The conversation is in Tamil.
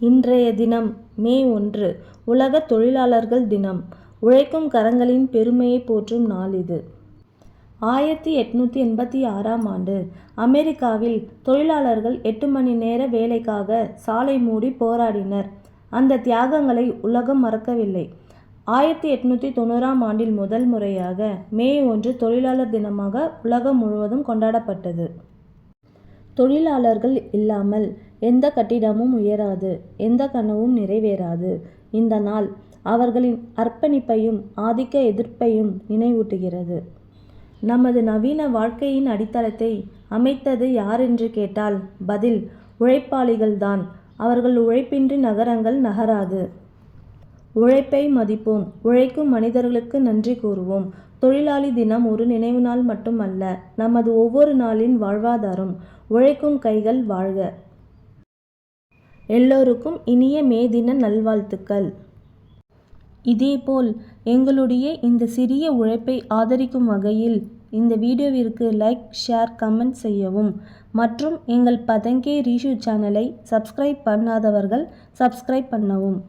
இன்றைய தினம் மே 1 உலக தொழிலாளர்கள் தினம். உழைக்கும் கரங்களின் பெருமையை போற்றும் நாள் இது. 1886ஆம் ஆண்டு அமெரிக்காவில் தொழிலாளர்கள் 8 மணி நேர வேலைக்காக சாலை மூடி போராடினர். அந்த தியாகங்களை உலகம் மறக்கவில்லை. 1890ஆம் ஆண்டில் முதல் முறையாக மே 1 தொழிலாளர் தினமாக உலகம் முழுவதும் கொண்டாடப்பட்டது. தொழிலாளர்கள் இல்லாமல் எந்த கட்டிடமும் உயராது, எந்த கனவும் நிறைவேறாது. இந்த நாள் அவர்களின் அர்ப்பணிப்பையும் ஆதிக்க எதிர்ப்பையும் நினைவூட்டுகிறது. நமது நவீன வாழ்க்கையின் அடித்தளத்தை அமைத்தது யார் என்று கேட்டால் பதில் உழைப்பாளிகள்தான். அவர்கள் உழைப்பின்றி நகரங்கள் நகராது. உழைப்பை மதிப்போம். உழைக்கும் மனிதர்களுக்கு நன்றி கூறுவோம். தொழிலாளி தினம் ஒரு நினைவு நாள் மட்டுமல்ல, நமது ஒவ்வொரு நாளின் வாழ்வாதாரம். உழைக்கும் கைகள் வாழ்க. எல்லோருக்கும் இனிய மே தின நல்வாழ்த்துக்கள். இதேபோல் எங்களுடைய இந்த சிறிய உழைப்பை ஆதரிக்கும் வகையில் இந்த வீடியோவிற்கு லைக், ஷேர், கமெண்ட் செய்யவும். மற்றும் எங்கள் பதங்கே ரீஷு சேனலை சப்ஸ்கிரைப் பண்ணாதவர்கள் சப்ஸ்கிரைப் பண்ணவும்.